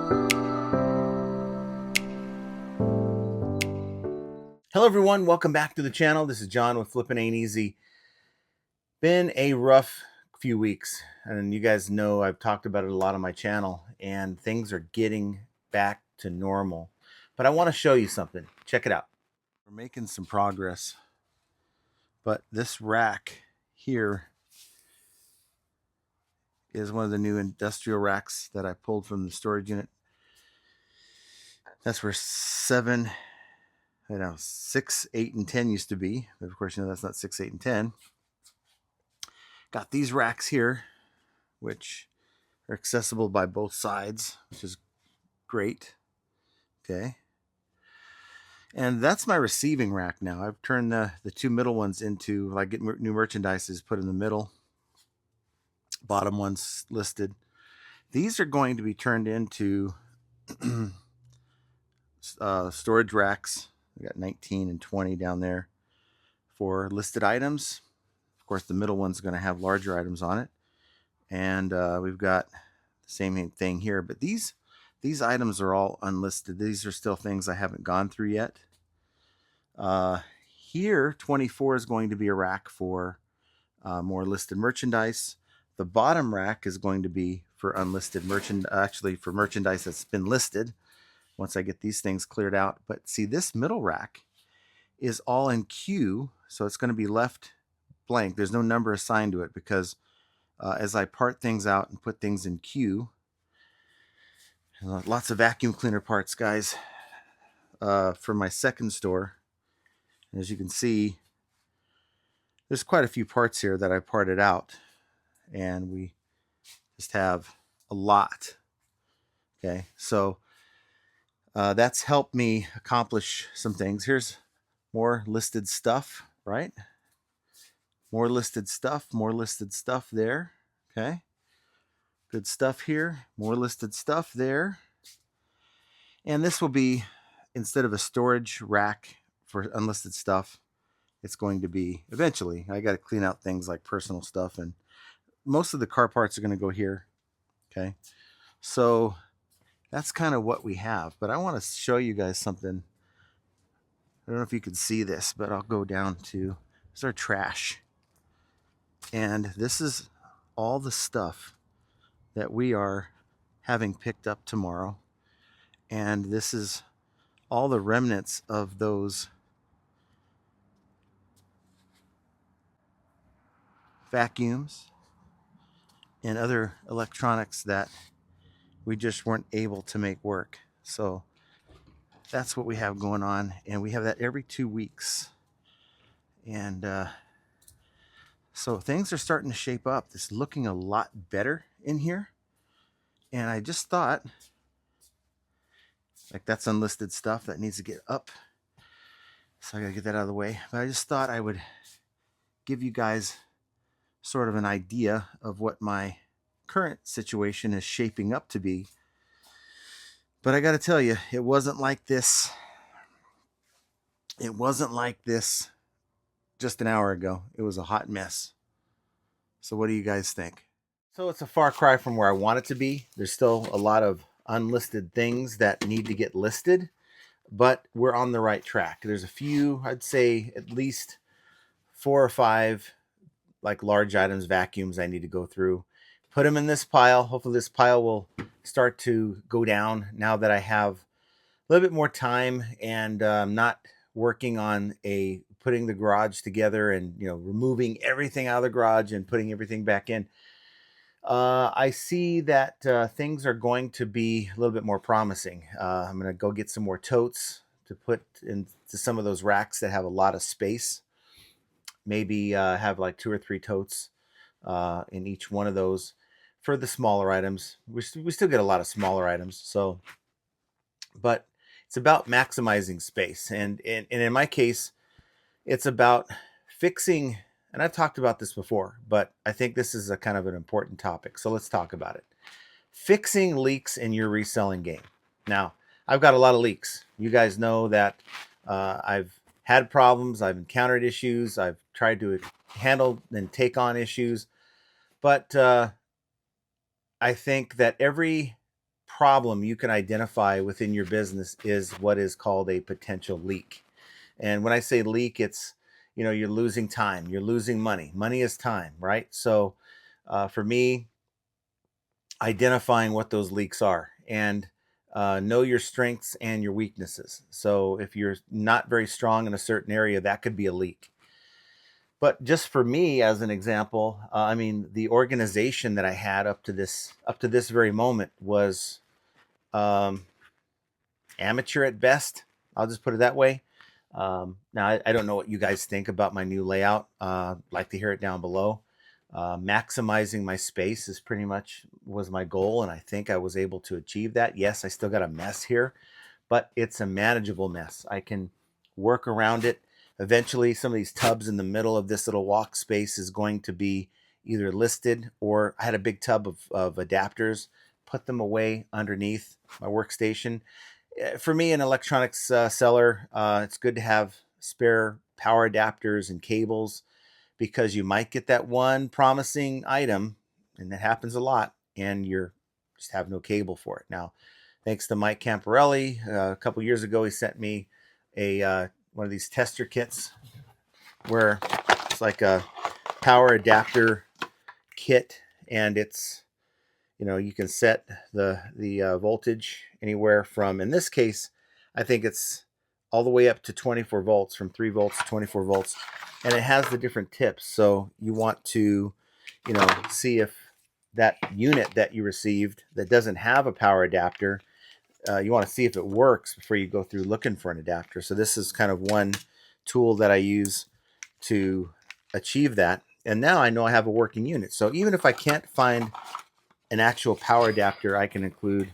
Hello everyone, welcome back to the channel. This is John with Flippin' Ain't Easy. Been a rough few weeks, and you guys know I've talked about it a lot on my channel, and things are getting back to normal. But I want to show you something. Check it out. We're making some progress, but this rack here is one of the new industrial racks that I pulled from the storage unit. That's where 6, 8, and 10 used to be. But of course, you know that's not 6, 8, and 10. Got these racks here, which are accessible by both sides, which is great. Okay. And that's my receiving rack now. I've turned the two middle ones into, like, get new merchandise is put in the middle. Bottom one's listed. These are going to be turned into storage racks. We got 19 and 20 down there for listed items. Of course, the middle one's going to have larger items on it. And we've got the same thing here. But these items are all unlisted. These are still things I haven't gone through yet. Here, 24 is going to be a rack for more listed merchandise. The bottom rack is going to be for unlisted merchandise, actually for merchandise that's been listed once I get these things cleared out. But see, this middle rack is all in queue, so it's going to be left blank. There's no number assigned to it because as I part things out and put things in queue, lots of vacuum cleaner parts, guys, for my second store. As you can see, there's quite a few parts here that I parted out, and we just have a lot. Okay, so that's helped me accomplish some things. Here's more listed stuff, right? More listed stuff there. Okay, good stuff here. More listed stuff there. And this will be, instead of a storage rack for unlisted stuff, it's going to be, eventually, I got to clean out things like personal stuff, and most of the car parts are going to go here. Okay, so that's kind of what we have. But I want to show you guys something. I don't know if you can see this, but I'll go down to, this is our trash. And this is all the stuff that we are having picked up tomorrow. And this is all the remnants of those vacuums and other electronics that we just weren't able to make work. So that's what we have going on, and we have that every 2 weeks. And so things are starting to shape up. It's looking a lot better in here. And I just thought, like, that's unlisted stuff that needs to get up, so I gotta get that out of the way. But I just thought I would give you guys sort of an idea of what my current situation is shaping up to be. But I gotta tell you, it wasn't like this. It wasn't like this just an hour ago. It was a hot mess. So what do you guys think? So it's a far cry from where I want it to be. There's still a lot of unlisted things that need to get listed, but we're on the right track. There's a few, I'd say at least 4 or 5 like large items, vacuums I need to go through, put them in this pile. Hopefully this pile will start to go down now that I have a little bit more time, and I'm not working on putting the garage together and, you know, removing everything out of the garage and putting everything back in. I see that things are going to be a little bit more promising. I'm going to go get some more totes to put into some of those racks that have a lot of space. Maybe have like 2 or 3 totes in each one of those for the smaller items. We still get a lot of smaller items, so, but it's about maximizing space. And in my case, it's about fixing, and I've talked about this before, but I think this is a kind of an important topic. So let's talk about it. Fixing leaks in your reselling game. Now, I've got a lot of leaks. You guys know that I've had problems. I've encountered issues. I've tried to handle and take on issues. But I think that every problem you can identify within your business is what is called a potential leak. And when I say leak, it's, you're losing time, you're losing money. Money is time, right? So for me, identifying what those leaks are, and know your strengths and your weaknesses. So if you're not very strong in a certain area, that could be a leak. But just for me, as an example, the organization that I had up to this very moment was um, amateur at best. I'll just put it that way. Now, I don't know what you guys think about my new layout. Like to hear it down below. Maximizing my space is pretty much was my goal, and I think I was able to achieve that. Yes, I still got a mess here, but it's a manageable mess. I can work around it. Eventually, some of these tubs in the middle of this little walk space is going to be either listed, or I had a big tub of adapters, put them away underneath my workstation. For me, an electronics seller, it's good to have spare power adapters and cables, because you might get that one promising item, and that happens a lot, and you're just have no cable for it. Now, thanks to Mike Camparelli, a couple years ago, he sent me a one of these tester kits where it's like a power adapter kit, and it's, you can set the voltage anywhere from, in this case, I think it's all the way up to 24 volts, from 3 volts to 24 volts, and it has the different tips. So you want to, see if that unit that you received that doesn't have a power adapter, you want to see if it works before you go through looking for an adapter. So this is kind of one tool that I use to achieve that. And now I know I have a working unit. So even if I can't find an actual power adapter, I can include,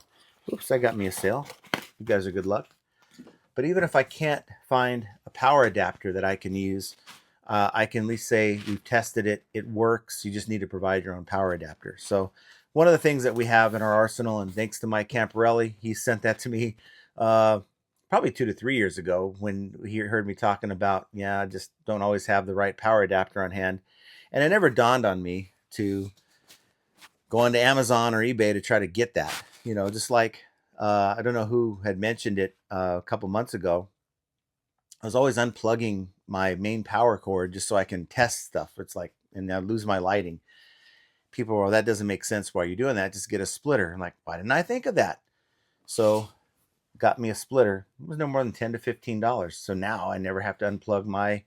oops, I got me a sale. You guys are good luck. But even if I can't find a power adapter that I can use, I can at least say we've tested it, it works. You just need to provide your own power adapter. So one of the things that we have in our arsenal, and thanks to Mike Camparelli, he sent that to me probably 2 to 3 years ago, when he heard me talking about, I just don't always have the right power adapter on hand. And it never dawned on me to go onto Amazon or eBay to try to get that. Just like, I don't know who had mentioned it a couple months ago, I was always unplugging my main power cord just so I can test stuff. It's like, and I lose my lighting. People were, that doesn't make sense. Why are you doing that? Just get a splitter. I'm like, why didn't I think of that? So got me a splitter. It was no more than $10 to $15. So now I never have to unplug my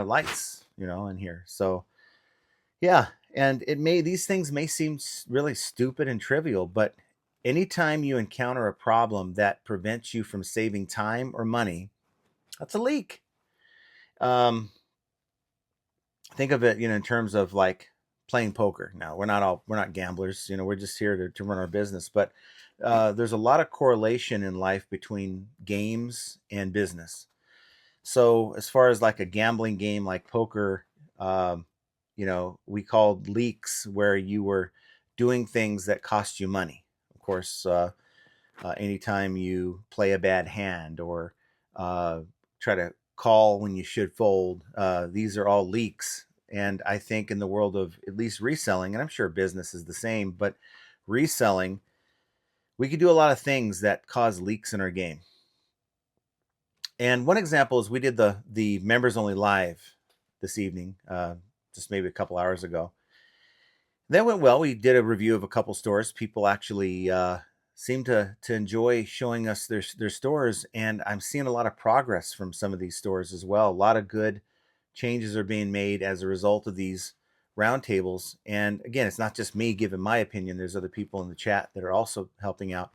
lights, in here. So yeah, and these things may seem really stupid and trivial, but anytime you encounter a problem that prevents you from saving time or money, that's a leak. Think of it, in terms of like playing poker. Now, we're not gamblers, we're just here to run our business. But there's a lot of correlation in life between games and business. So as far as like a gambling game like poker, we called leaks where you were doing things that cost you money. Of course, anytime you play a bad hand, or try to call when you should fold, these are all leaks. And I think in the world of at least reselling, and I'm sure business is the same, but reselling, we could do a lot of things that cause leaks in our game. And one example is we did the members only live this evening, just maybe a couple hours ago. That went well. We did a review of a couple stores. People actually seem to enjoy showing us their stores, and I'm seeing a lot of progress from some of these stores as well. A lot of good changes are being made as a result of these roundtables. And again, it's not just me giving my opinion. There's other people in the chat that are also helping out.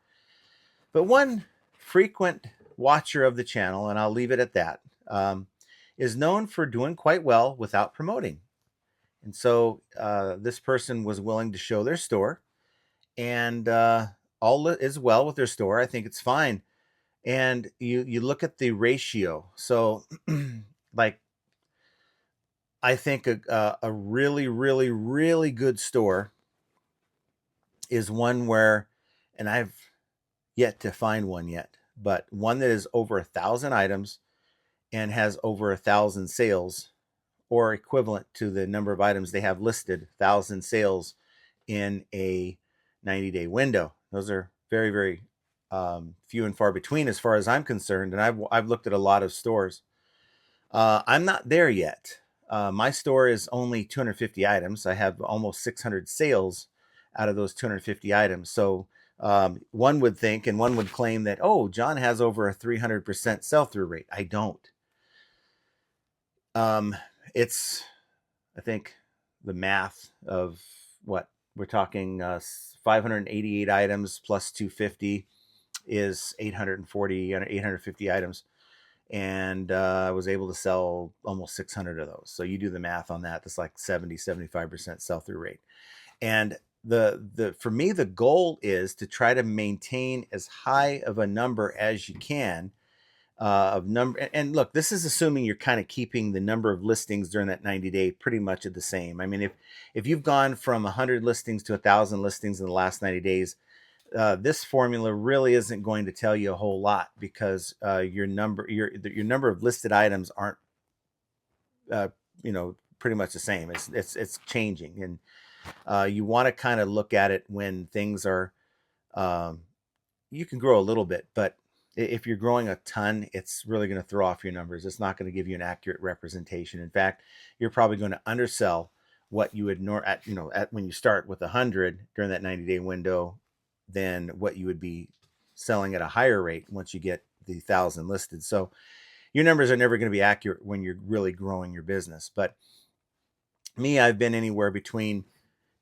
But one frequent watcher of the channel, and I'll leave it at that, is known for doing quite well without promoting. And so this person was willing to show their store, and all is well with their store. I think it's fine. And you look at the ratio. So like, I think a really, really, really good store is one where, and I've yet to find one yet, but one that is over 1,000 items and has over 1,000 sales, or equivalent to the number of items they have listed, 1,000 sales in a 90-day window. Those are very, very few and far between as far as I'm concerned. And I've looked at a lot of stores. I'm not there yet. My store is only 250 items. I have almost 600 sales out of those 250 items. So one would think and one would claim that, oh, John has over a 300% sell-through rate. I don't. It's, I think, the math of what we're talking 588 items plus 250 is 840 and 850 items. And I was able to sell almost 600 of those. So you do the math on that. That's like 75% sell-through rate. And for me, the goal is to try to maintain as high of a number as you can of number. And look, this is assuming you're kind of keeping the number of listings during that 90-day pretty much at the same. I mean, if you've gone from 100 listings to 1,000 listings in the last 90 days, this formula really isn't going to tell you a whole lot because your number of listed items aren't pretty much the same. It's changing, and you want to kind of look at it when things are. You can grow a little bit, but if you're growing a ton, it's really going to throw off your numbers. It's not going to give you an accurate representation. In fact, you're probably going to undersell what you would at when you start with 100 during that 90-day window than what you would be selling at a higher rate once you get the 1,000 listed. So your numbers are never going to be accurate when you're really growing your business. But me, I've been anywhere between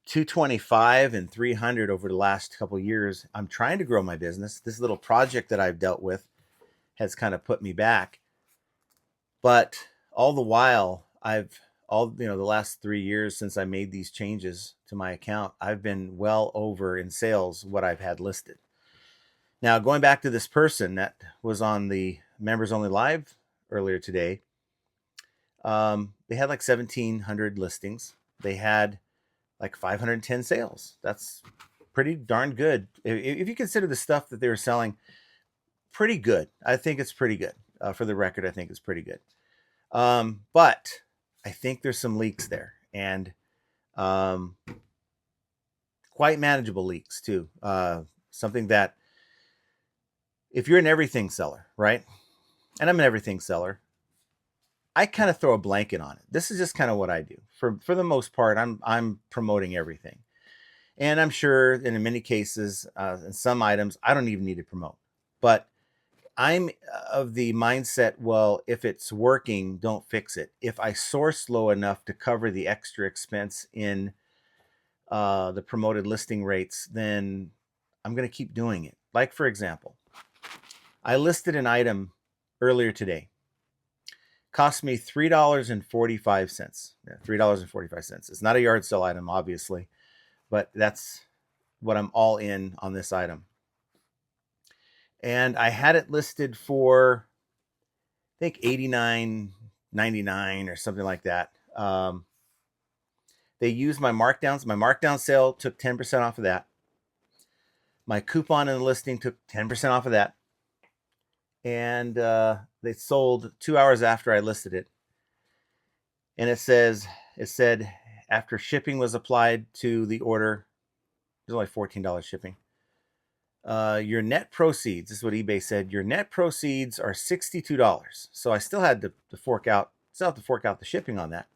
225 and 300 over the last couple of years. I'm trying to grow my business. This little project that I've dealt with has kind of put me back. But all the while, the last 3 years since I made these changes to my account, I've been well over in sales what I've had listed. Now, going back to this person that was on the members only live earlier today, they had like 1,700 listings. They had like 510 sales. That's pretty darn good. If you consider the stuff that they were selling, pretty good. I think it's pretty good. For the record, I think it's pretty good. But I think there's some leaks there, and quite manageable leaks too. Something that if you're an everything seller, right? And I'm an everything seller, I kind of throw a blanket on it. This is just kind of what I do. For the most part, I'm promoting everything. And I'm sure that in many cases, in some items, I don't even need to promote. But I'm of the mindset, well, if it's working, don't fix it. If I source low enough to cover the extra expense in the promoted listing rates, then I'm going to keep doing it. Like, for example, I listed an item earlier today. Cost me $3.45. Yeah, $3.45. It's not a yard sale item, obviously, but that's what I'm all in on this item. And I had it listed for, I think, $89.99 or something like that. They used my markdowns. My markdown sale took 10% off of that. My coupon in the listing took 10% off of that. And they sold 2 hours after I listed it. And it said after shipping was applied to the order, there's only $14 shipping. Your net proceeds, this is what eBay said, your net proceeds are $62. So I still had to fork out the shipping on that.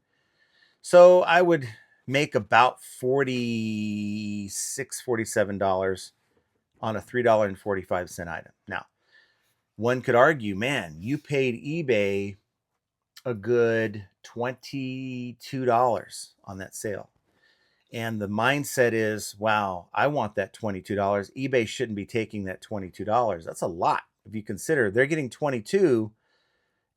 So I would make about $46, $47 on a $3.45 item. Now, one could argue, man, you paid eBay a good $22 on that sale. And the mindset is, wow, I want that $22. eBay shouldn't be taking that $22. That's a lot. If you consider they're getting 22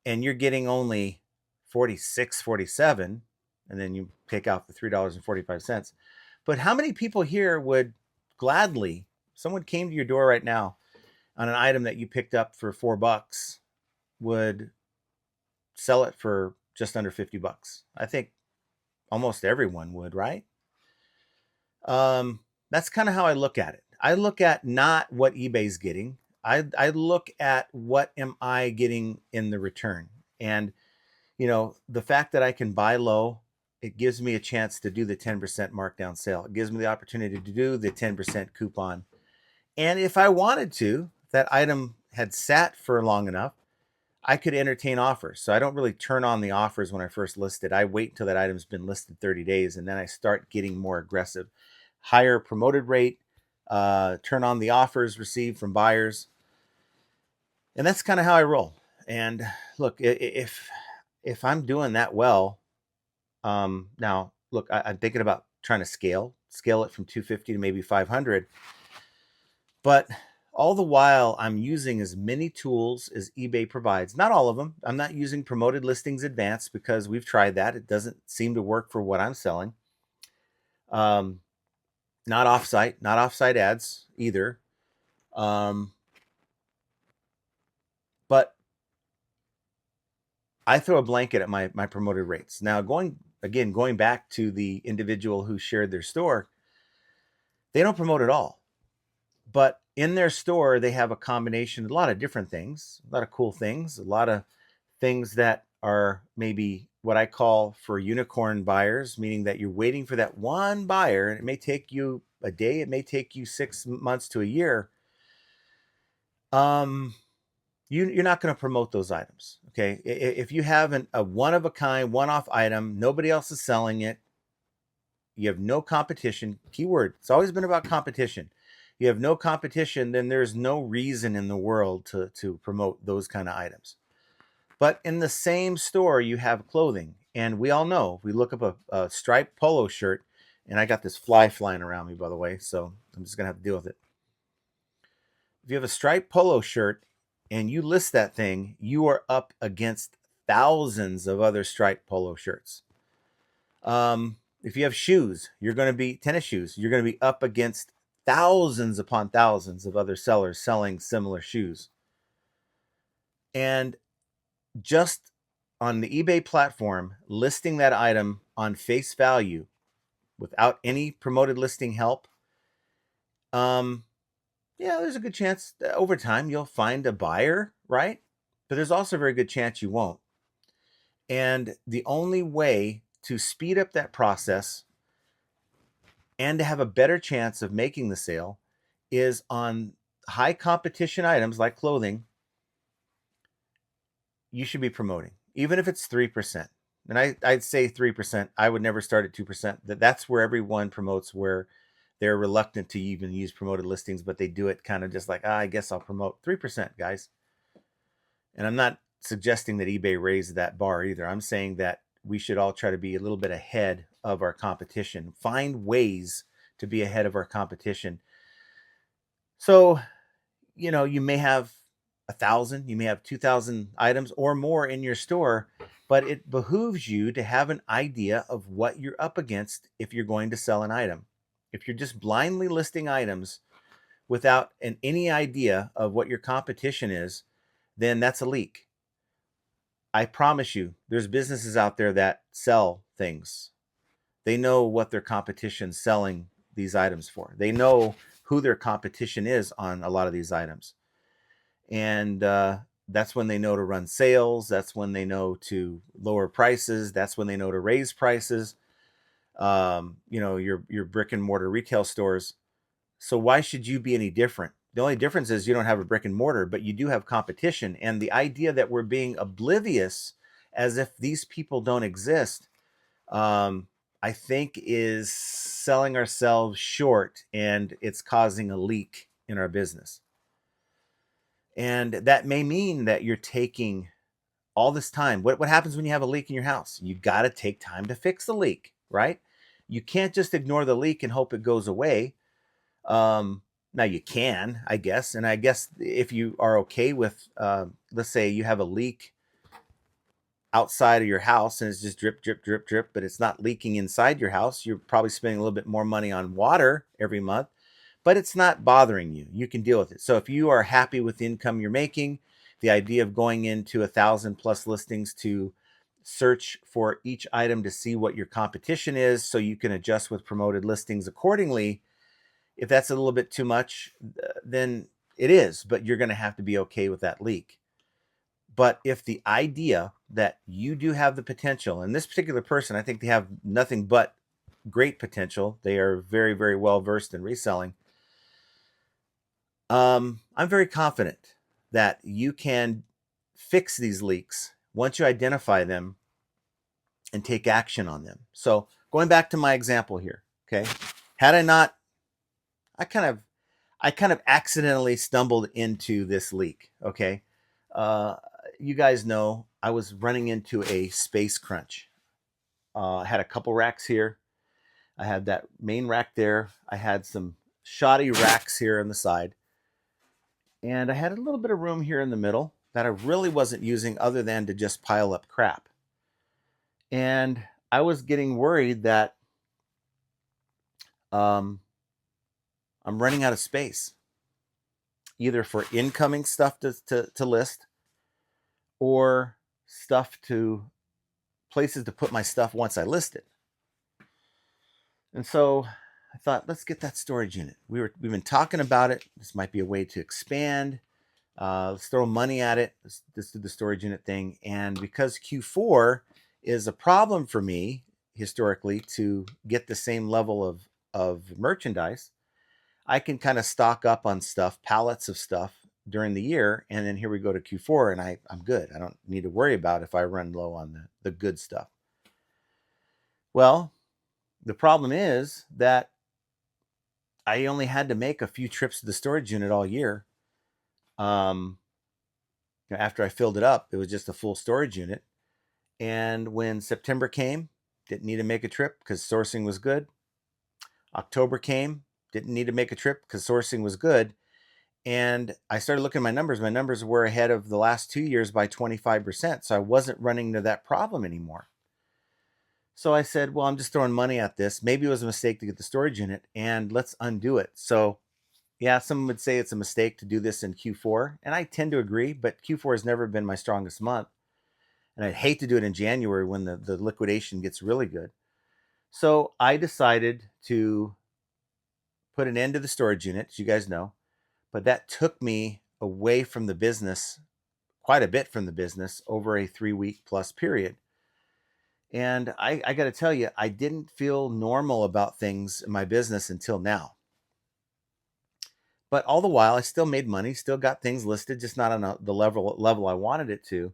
and you're getting only 46, 47, and then you pick out the $3.45. But how many people here would gladly, someone came to your door right now on an item that you picked up for $4, would sell it for just under $50? I think almost everyone would, right? That's kind of how I look at it. I look at not what eBay's getting. I look at what am I getting in the return. And, the fact that I can buy low, it gives me a chance to do the 10% markdown sale. It gives me the opportunity to do the 10% coupon. And if I wanted to, if that item had sat for long enough, I could entertain offers. So I don't really turn on the offers when I first list it. I wait until that item's been listed 30 days and then I start getting more aggressive. Higher promoted rate, turn on the offers received from buyers. And that's kind of how I roll. And look, if I'm doing that well, now look, I'm thinking about trying to scale it from 250 to maybe 500. But all the while, I'm using as many tools as eBay provides. Not all of them. I'm not using Promoted Listings Advanced because we've tried that. It doesn't seem to work for what I'm selling. Not offsite ads either. But I throw a blanket at my promoted rates. Now, going back to the individual who shared their store, they don't promote at all. But in their store, they have a combination, a lot of different things, a lot of cool things, a lot of things that are maybe what I call for unicorn buyers, meaning that you're waiting for that one buyer, and it may take you a day, it may take you 6 months to a year. You're not going to promote those items. Okay. If you have a one of a kind, one off item, nobody else is selling it, you have no competition. Keyword, it's always been about competition. You have no competition, then there's no reason in the world to promote those kind of items. But in the same store, you have clothing. And we all know, if we look up a striped polo shirt, and I got this fly flying around me, by the way, so I'm just going to have to deal with it. If you have a striped polo shirt and you list that thing, you are up against thousands of other striped polo shirts. If you have shoes, you're going to be tennis shoes. You're going to be up against thousands upon thousands of other sellers selling similar shoes. And just on the eBay platform, listing that item on face value without any promoted listing help, yeah, there's a good chance that over time you'll find a buyer, right? But there's also a very good chance you won't. And the only way to speed up that process and to have a better chance of making the sale is on high competition items like clothing. You should be promoting, even if it's 3%. And I'd say 3%. I would never start at 2%. That's where everyone promotes, where they're reluctant to even use promoted listings, but they do it kind of just like, I guess I'll promote 3%, guys. And I'm not suggesting that eBay raised that bar either. I'm saying that we should all try to be a little bit ahead of our competition, find ways to be ahead of our competition. So, you may have 1,000, you may have 2,000 items or more in your store, but it behooves you to have an idea of what you're up against if you're going to sell an item. If you're just blindly listing items without any idea of what your competition is, then that's a leak. I promise you, there's businesses out there that sell things. They know what their competition's selling these items for. They know who their competition is on a lot of these items. And that's when they know to run sales. That's when they know to lower prices. That's when they know to raise prices. Your brick and mortar retail stores. So why should you be any different? The only difference is you don't have a brick and mortar, but you do have competition. And the idea that we're being oblivious as if these people don't exist, I think is selling ourselves short, and it's causing a leak in our business. And that may mean that you're taking all this time. What happens when you have a leak in your house? You got to take time to fix the leak, right? You can't just ignore the leak and hope it goes away. Now you can, I guess. And I guess if you are okay with, let's say you have a leak outside of your house and it's just drip, drip, drip, drip, but it's not leaking inside your house, you're probably spending a little bit more money on water every month, but it's not bothering you. You can deal with it. So if you are happy with the income you're making, the idea of going into 1,000+ listings to search for each item to see what your competition is so you can adjust with promoted listings accordingly. If that's a little bit too much, then it is, but you're going to have to be okay with that leak. But if the idea that you do have the potential, and this particular person, I think they have nothing but great potential. They are very, very well versed in reselling. I'm very confident that you can fix these leaks once you identify them and take action on them. So going back to my example here, okay, had I not, I kind of I kind of accidentally stumbled into this leak. Okay. Uh, you guys know I was running into a space crunch. I had a couple racks here. I had that main rack there. I had some shoddy racks here on the side. And I had a little bit of room here in the middle that I really wasn't using other than to just pile up crap. And I was getting worried that um, I'm running out of space, either for incoming stuff to list or stuff to places to put my stuff once I list it. And so I thought, let's get that storage unit. We've been talking about it. This might be a way to expand. Let's throw money at it. Let's do the storage unit thing. And because Q4 is a problem for me historically to get the same level of merchandise, I can kind of stock up on stuff, pallets of stuff during the year. And then here we go to Q4 and I'm good. I don't need to worry about if I run low on the good stuff. Well, the problem is that I only had to make a few trips to the storage unit all year. After I filled it up, it was just a full storage unit. And when September came, didn't need to make a trip because sourcing was good. October came, didn't need to make a trip because sourcing was good. And I started looking at my numbers. My numbers were ahead of the last 2 years by 25%. So I wasn't running into that problem anymore. So I said, well, I'm just throwing money at this. Maybe it was a mistake to get the storage unit and let's undo it. So yeah, some would say it's a mistake to do this in Q4. And I tend to agree, but Q4 has never been my strongest month. And I'd hate to do it in January when the liquidation gets really good. So I decided to put an end to the storage unit, as you guys know. But that took me away from the business, quite a bit from the business, over a 3-week plus period. And I got to tell you, I didn't feel normal about things in my business until now. But all the while, I still made money, still got things listed, just not on the level I wanted it to.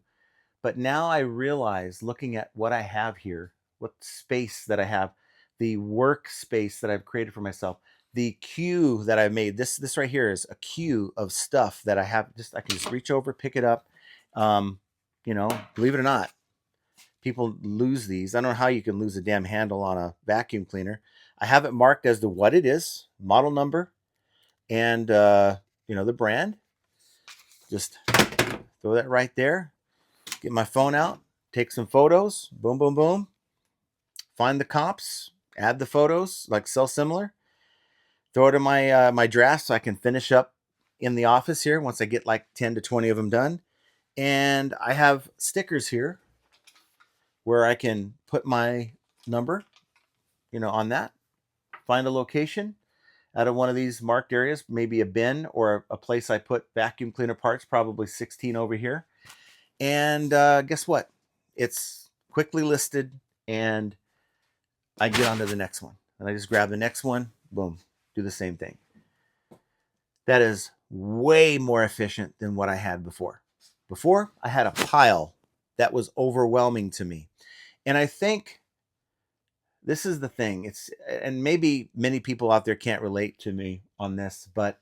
But now I realize, looking at what I have here, what space that I have, the workspace that I've created for myself, the queue that I've made. This right here is a queue of stuff that I have. I can just reach over, pick it up. Believe it or not, people lose these. I don't know how you can lose a damn handle on a vacuum cleaner. I have it marked as to what it is, model number, and the brand. Just throw that right there. Get my phone out, take some photos. Boom, boom, boom. Find the comps, add the photos, like sell similar. Throw it in my draft so I can finish up in the office here once I get like 10 to 20 of them done. And I have stickers here where I can put my number, on that. Find a location out of one of these marked areas, maybe a bin or a place I put vacuum cleaner parts, probably 16 over here. And guess what? It's quickly listed and I get on to the next one. And I just grab the next one, boom, do the same thing. That is way more efficient than what I had before. Before, I had a pile that was overwhelming to me. And I think this is the thing. And maybe many people out there can't relate to me on this, but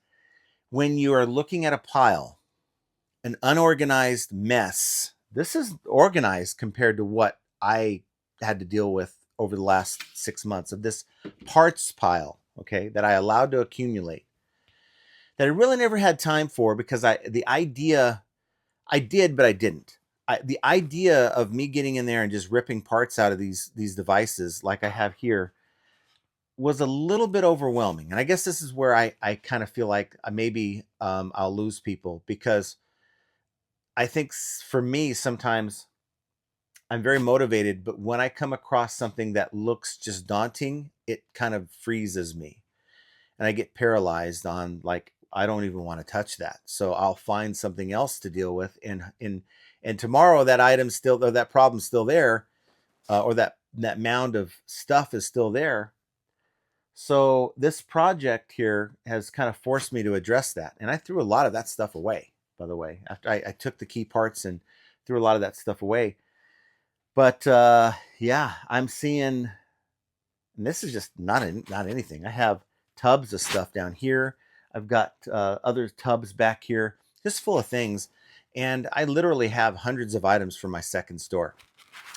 when you are looking at a pile, an unorganized mess, this is organized compared to what I had to deal with over the last 6 months of this parts pile, okay, that I allowed to accumulate, that I really never had time for because I did, but I didn't. The idea of me getting in there and just ripping parts out of these devices like I have here was a little bit overwhelming. And I guess this is where I kind of feel like maybe I'll lose people, because I think for me, sometimes I'm very motivated, but when I come across something that looks just daunting, it kind of freezes me. And I get paralyzed on, like, I don't even want to touch that. So I'll find something else to deal with. And tomorrow that item's still, or that problem's still there, or that mound of stuff is still there. So this project here has kind of forced me to address that. And I threw a lot of that stuff away, by the way. After I took the key parts and threw a lot of that stuff away. But yeah, I'm seeing, and this is just not anything. I have tubs of stuff down here. I've got other tubs back here, just full of things. And I literally have hundreds of items for my second store.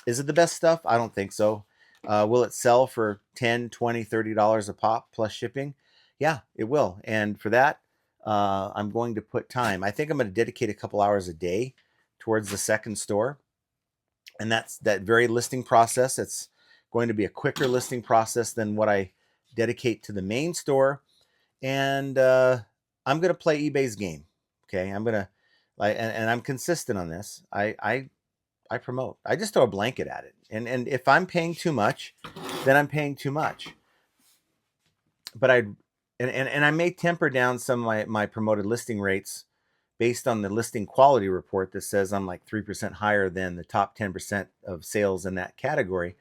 Is it the best stuff? I don't think so. Will it sell for $10, $20, $30 a pop plus shipping? Yeah, it will. And for that, I'm going to put time. I think I'm going to dedicate a couple hours a day towards the second store. And that's that very listing process. It's going to be a quicker listing process than what I dedicate to the main store. And I'm going to play eBay's game. Okay, I'm going to, and I'm consistent on this. I promote. I just throw a blanket at it. And if I'm paying too much, then I'm paying too much. But I may temper down some of my promoted listing rates based on the listing quality report that says I'm like 3% higher than the top 10% of sales in that category.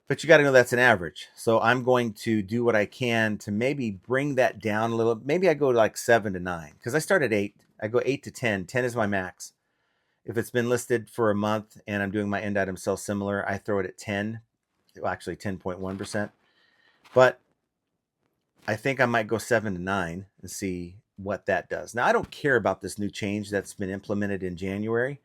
But you got to know that's an average. So I'm going to do what I can to maybe bring that down a little. Maybe I go to like 7 to 9 because I start at 8. I go 8 to 10. 10 is my max. If it's been listed for a month and I'm doing my end item sell similar, I throw it at 10, well, actually 10.1%. But I think I might go 7 to 9 and see what that does. Now, I don't care about this new change that's been implemented in January.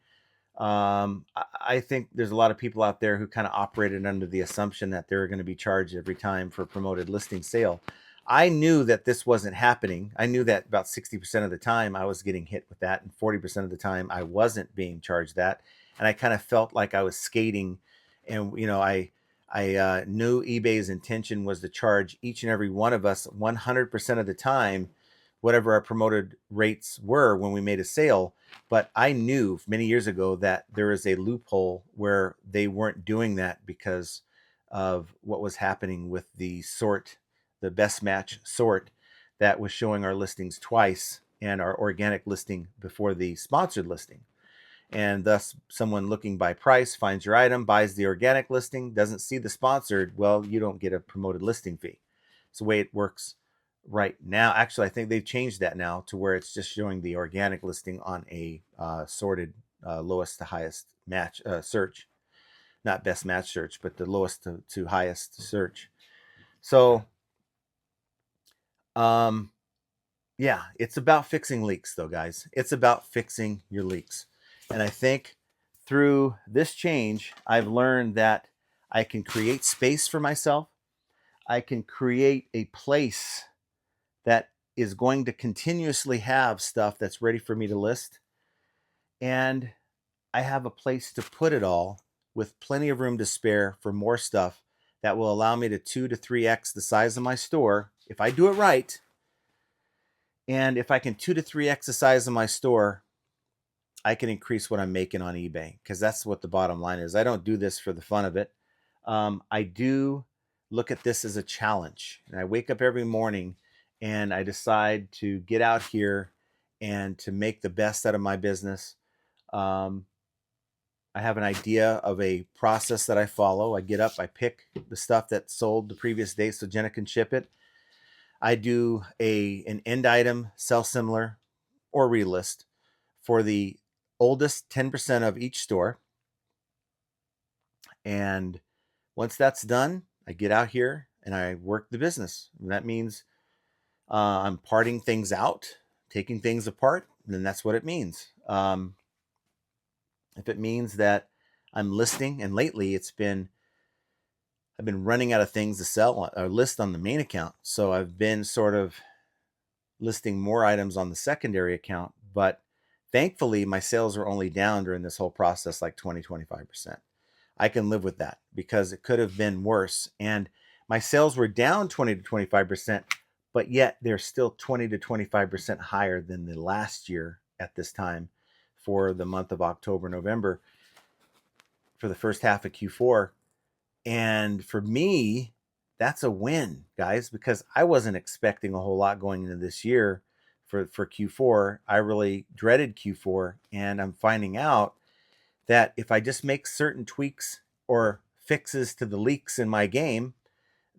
I think there's a lot of people out there who kind of operated under the assumption that they're going to be charged every time for promoted listing sale. I knew that this wasn't happening. I knew that about 60% of the time I was getting hit with that, and 40% of the time I wasn't being charged that. And I kind of felt like I was skating. And I knew eBay's intention was to charge each and every one of us 100% of the time whatever our promoted rates were when we made a sale. But I knew many years ago that there is a loophole where they weren't doing that because of what was happening with the sort, the best match sort that was showing our listings twice and our organic listing before the sponsored listing. And thus, someone looking by price finds your item, buys the organic listing, doesn't see the sponsored. Well, you don't get a promoted listing fee. It's the way it works right now. Actually, I think they've changed that now to where it's just showing the organic listing on a sorted lowest to highest match search, not best match search, but the lowest to highest search. So, yeah, it's about fixing leaks, though, guys. It's about fixing your leaks. And I think through this change, I've learned that I can create space for myself. I can create a place that is going to continuously have stuff that's ready for me to list. And I have a place to put it all with plenty of room to spare for more stuff that will allow me to 2 to 3x the size of my store if I do it right. And if I can 2 to 3x the size of my store, I can increase what I'm making on eBay, because that's what the bottom line is. I don't do this for the fun of it. I do look at this as a challenge. And I wake up every morning and I decide to get out here and to make the best out of my business. I have an idea of a process that I follow. I get up, I pick the stuff that sold the previous day so Jenna can ship it. I do an end item, sell similar, or relist for the oldest 10% of each store. And once that's done, I get out here and I work the business. And that means I'm parting things out, taking things apart, then that's what it means. If it means that I'm listing, and lately I've been running out of things to sell or list on the main account. So I've been sort of listing more items on the secondary account, but thankfully my sales are only down during this whole process like 20-25%. I can live with that because it could have been worse. And my sales were down 20 to 25%, but yet they're still 20 to 25% higher than the last year at this time for the month of October, November, for the first half of Q4. And for me, that's a win, guys, because I wasn't expecting a whole lot going into this year for Q4. I really dreaded Q4, and I'm finding out that if I just make certain tweaks or fixes to the leaks in my game,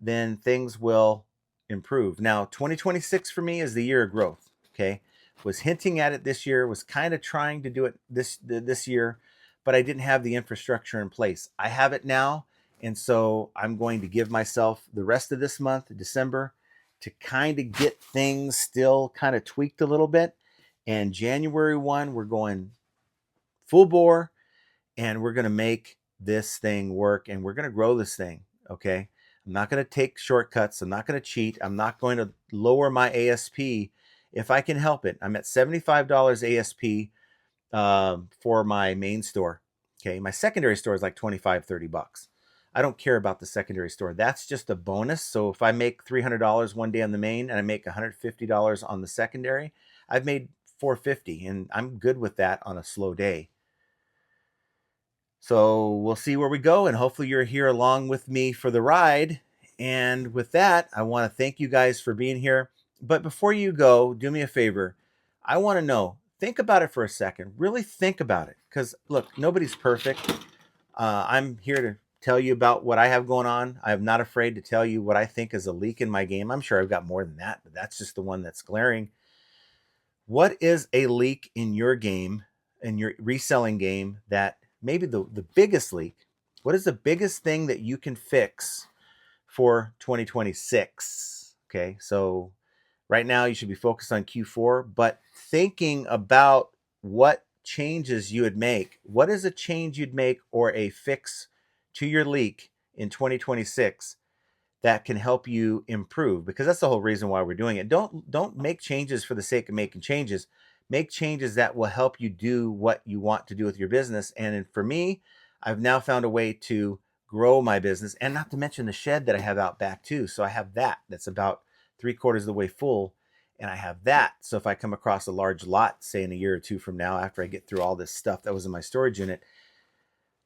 then things will improve. Now, 2026 for me is the year of growth. Okay, was hinting at it this year, was kind of trying to do it this year, but I didn't have the infrastructure in place. I have it now, and so I'm going to give myself the rest of this month, December, to kind of get things still kind of tweaked a little bit. And January 1, we're going full bore, and we're going to make this thing work, and we're going to grow this thing. Okay, I'm not going to take shortcuts. I'm not going to cheat. I'm not going to lower my ASP if I can help it. I'm at $75 ASP for my main store. Okay, my secondary store is like $25-$30. I don't care about the secondary store. That's just a bonus. So if I make $300 one day on the main and I make $150 on the secondary, I've made $450, and I'm good with that on a slow day. So we'll see where we go, and hopefully you're here along with me for the ride. And with that, I want to thank you guys for being here. But before you go, do me a favor. I want to know, think about it for a second. Really think about it. Because look, nobody's perfect. I'm here to tell you about what I have going on. I'm not afraid to tell you what I think is a leak in my game. I'm sure I've got more than that, but that's just the one that's glaring. What is a leak in your game, in your reselling game, that maybe the biggest leak? What is the biggest thing that you can fix for 2026? Okay, so right now you should be focused on Q4, but thinking about what changes you would make. What is a change you'd make or a fix to your leak in 2026 that can help you improve? Because that's the whole reason why we're doing it. Don't make changes for the sake of making changes. Make changes that will help you do what you want to do with your business. And for me, I've now found a way to grow my business, and not to mention the shed that I have out back too. So I have that's about 3/4 of the way full, and I have that. So if I come across a large lot, say in a year or two from now, after I get through all this stuff that was in my storage unit,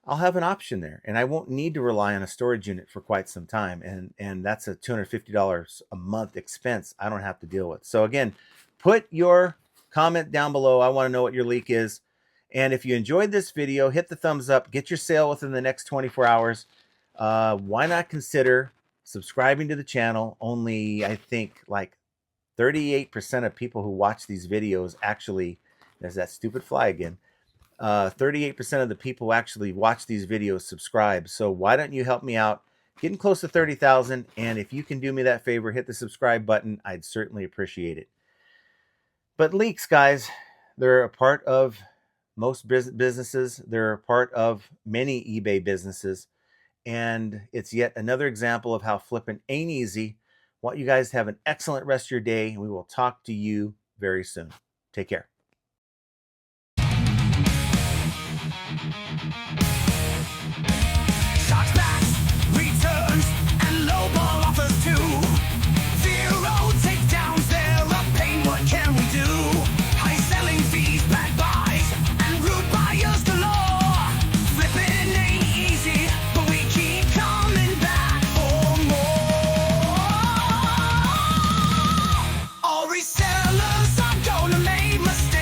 I'll have an option there, and I won't need to rely on a storage unit for quite some time. And that's a $250 a month expense I don't have to deal with. So again, put your comment down below. I want to know what your leak is. And if you enjoyed this video, hit the thumbs up, get your sale within the next 24 hours. Why not consider subscribing to the channel? Only, I think, like 38% of people who watch these videos actually, there's that stupid fly again. 38% of the people who actually watch these videos subscribe. So why don't you help me out? Getting close to 30,000. And if you can do me that favor, hit the subscribe button. I'd certainly appreciate it. But leaks, guys, they're a part of most businesses. They're a part of many eBay businesses. And it's yet another example of how flipping ain't easy. Want you guys to have an excellent rest of your day. And we will talk to you very soon. Take care. Chargebacks, returns, and lowball offers too. Zero takedowns, they're a pain, what can we do? High selling fees, bad buys, and rude buyers galore. Flipping ain't easy, but we keep coming back for more. All resellers are gonna make mistakes.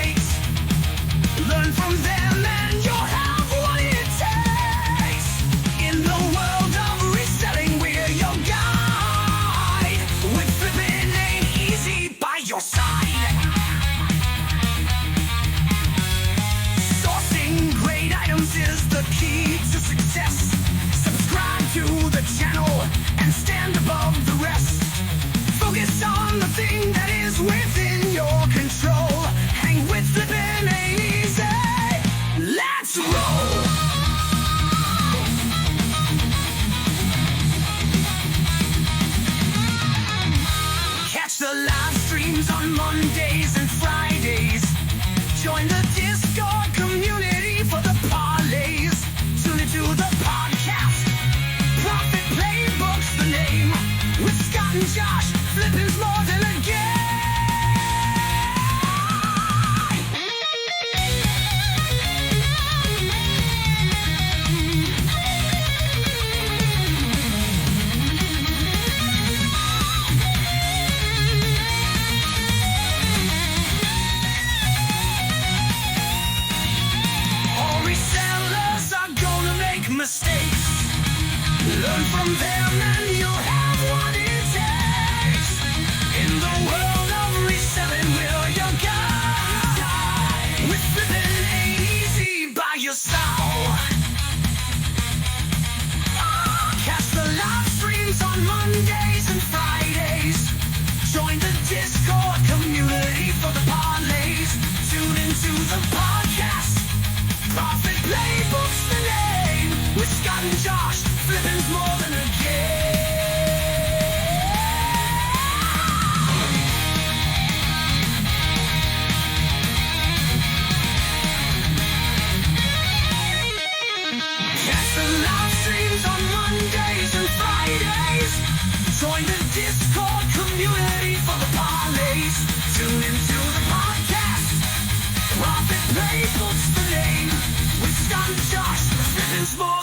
the podcast. Profit Playbook's the name. With Scott and Josh, flipping's more than a game. Catch the live streams on Mondays and Fridays. Join the Discord community for the parlays. Tune into the podcast. Profit Playbook's the name. With Scott and Josh, the flipping's more